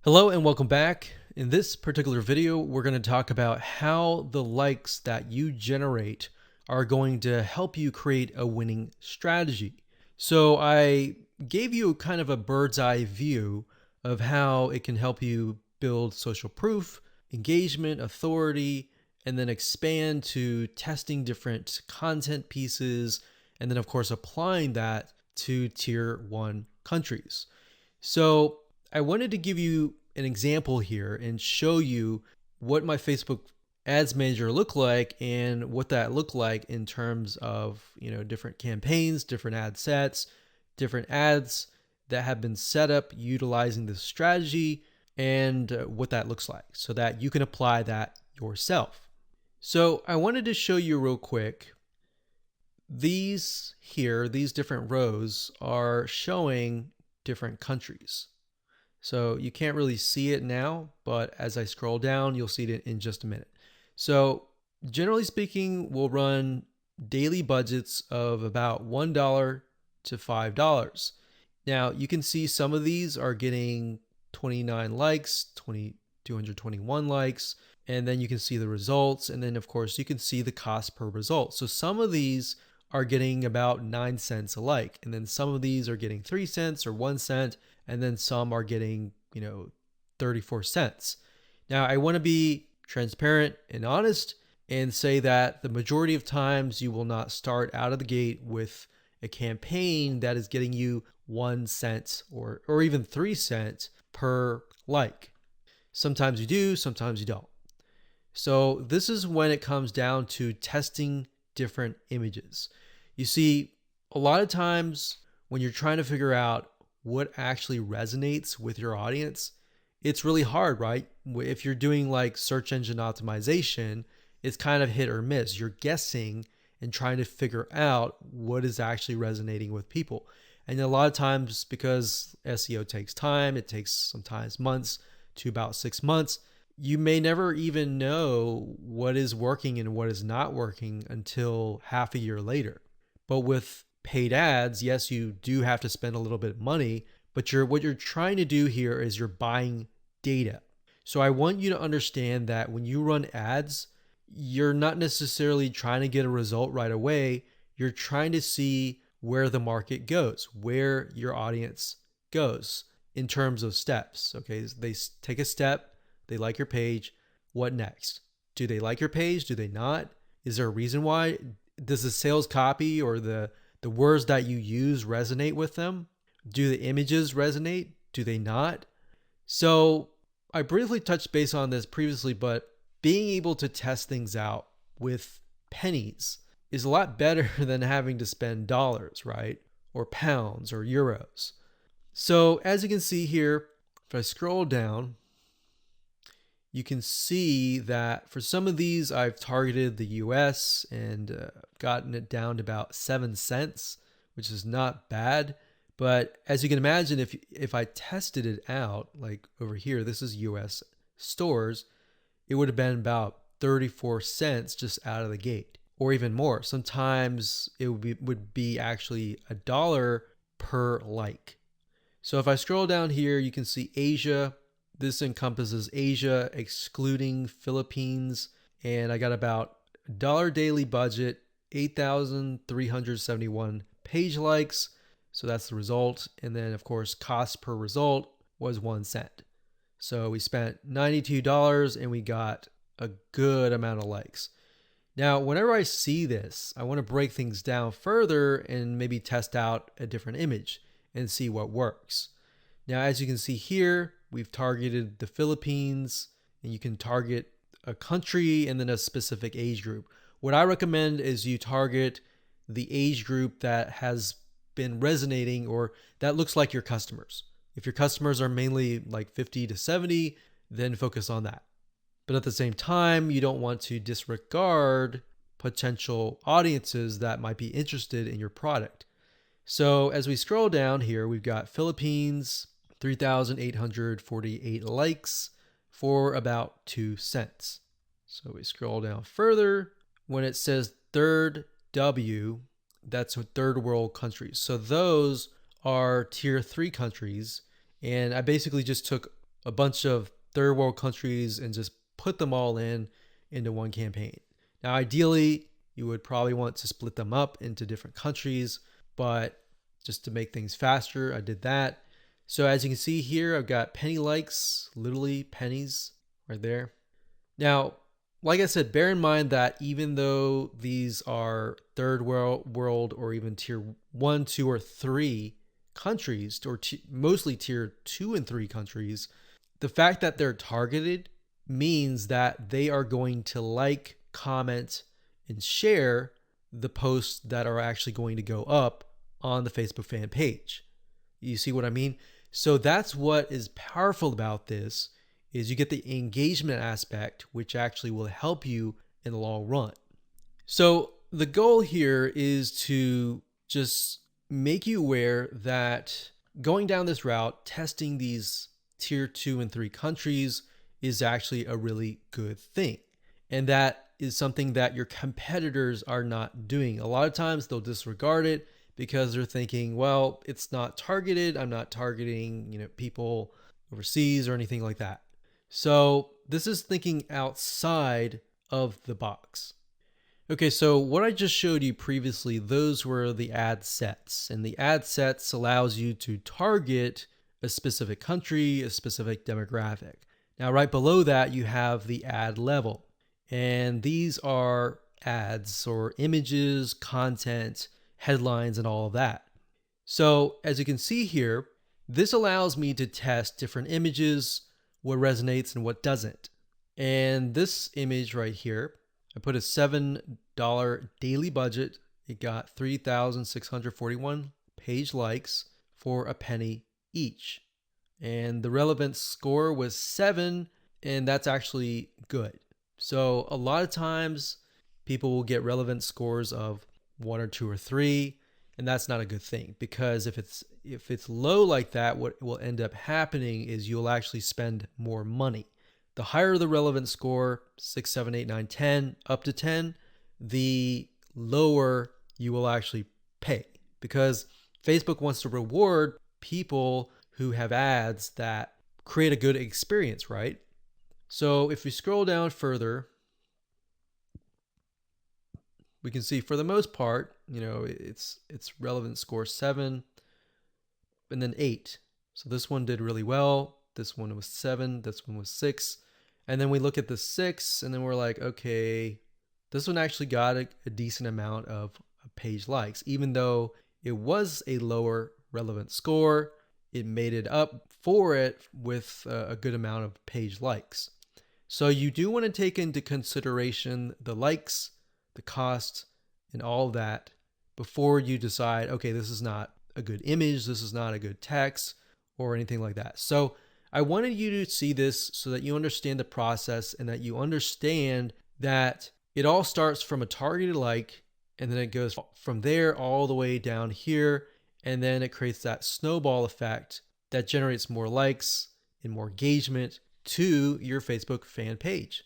Hello and welcome back. In this particular video, we're going to talk about how the likes that you generate are going to help you create a winning strategy. So I gave you kind of a bird's eye view of how it can help you build social proof, engagement, authority, and then expand to testing different content pieces, and then of course applying that to tier 1 countries. So I wanted to give you an example here and show you what my Facebook ads manager looked like and what that looked like in terms of, different campaigns, different ad sets, different ads that have been set up utilizing this strategy, and what that looks like so that you can apply that yourself. So I wanted to show you real quick. These different rows are showing different countries. So you can't really see it now, but as I scroll down, you'll see it in just a minute. So generally speaking, we'll run daily budgets of about $1 to $5. Now you can see some of these are getting 29 likes, 221 likes, and then you can see the results. And then of course you can see the cost per result. So some of these are getting about 9 cents a like. And then some of these are getting 3 cents or 1 cent. And then some are getting, 34 cents. Now, I want to be transparent and honest and say that the majority of times you will not start out of the gate with a campaign that is getting you 1 cent or even 3 cents per like. Sometimes you do, sometimes you don't. So this is when it comes down to testing different images. You see, a lot of times when you're trying to figure out what actually resonates with your audience, it's really hard, right? If you're doing like search engine optimization, it's kind of hit or miss. You're guessing and trying to figure out what is actually resonating with people. And a lot of times, because SEO takes time, it takes sometimes months to about 6 months, you may never even know what is working and what is not working until half a year later. But with paid ads, yes, you do have to spend a little bit of money, but what you're trying to do here is you're buying data. So I want you to understand that when you run ads, you're not necessarily trying to get a result right away. You're trying to see where the market goes, where your audience goes in terms of steps. Okay, they take a step, they like your page. What next? Do they like your page? Do they not? Is there a reason why? Does the sales copy or the words that you use resonate with them? Do the images resonate? Do they not? So I briefly touched base on this previously, but being able to test things out with pennies is a lot better than having to spend dollars, right? Or pounds or euros. So as you can see here, if I scroll down, you can see that for some of these, I've targeted the US and gotten it down to about 7 cents, which is not bad. But as you can imagine, if I tested it out, like over here, this is US stores, it would have been about 34 cents just out of the gate, or even more. Sometimes it would be actually $1 per like. So if I scroll down here, you can see Asia. This encompasses Asia, excluding Philippines. And I got about $1 daily budget, 8,371 page likes. So that's the result. And then, of course, cost per result was 1 cent. So we spent $92 and we got a good amount of likes. Now, whenever I see this, I want to break things down further and maybe test out a different image and see what works. Now, as you can see here, we've targeted the Philippines, and you can target a country and then a specific age group. What I recommend is you target the age group that has been resonating or that looks like your customers. If your customers are mainly like 50 to 70, then focus on that. But at the same time, you don't want to disregard potential audiences that might be interested in your product. So as we scroll down here, we've got Philippines, 3,848 likes for about 2 cents. So we scroll down further. When it says third W, that's third world countries. So those are tier 3 countries. And I basically just took a bunch of third world countries and just put them all into one campaign. Now, ideally, you would probably want to split them up into different countries, but just to make things faster, I did that. So as you can see here, I've got penny likes, literally pennies right there. Now, like I said, bear in mind that even though these are third world or even tier 1, 2, or 3 countries, or mostly tier 2 and 3 countries, the fact that they're targeted means that they are going to like, comment, and share the posts that are actually going to go up on the Facebook fan page. You see what I mean? So that's what is powerful about this, is you get the engagement aspect, which actually will help you in the long run. So the goal here is to just make you aware that going down this route, testing these tier 2 and 3 countries is actually a really good thing. And that is something that your competitors are not doing. A lot of times they'll disregard it because they're thinking, well, it's not targeted. I'm not targeting, people overseas or anything like that. So this is thinking outside of the box. Okay, so what I just showed you previously, those were the ad sets. And the ad sets allows you to target a specific country, a specific demographic. Now, right below that, you have the ad level. And these are ads or images, content, headlines, and all of that. So as you can see here, this allows me to test different images, what resonates and what doesn't. And this image right here, I put a $7 daily budget. It got 3,641 page likes for a penny each. And the relevance score was 7, and that's actually good. So a lot of times people will get relevance scores of 1 or 2 or 3, and that's not a good thing, because if it's low like that, what will end up happening is you'll actually spend more money. The higher the relevance score, 6, 7, 8, 9, 10, up to 10, the lower you will actually pay, because Facebook wants to reward people who have ads that create a good experience, right? So if we scroll down further, we can see for the most part, it's relevance score 7 and then 8. So this one did really well. This one was 7. This one was 6. And then we look at the 6 and then we're like, okay, this one actually got a decent amount of page likes. Even though it was a lower relevant score, it made it up for it with a good amount of page likes. So you do want to take into consideration the likes, the cost, and all of that before you decide, okay, this is not a good image, this is not a good text, or anything like that. So I wanted you to see this so that you understand the process and that you understand that it all starts from a targeted like, and then it goes from there all the way down here, and then it creates that snowball effect that generates more likes and more engagement to your Facebook fan page.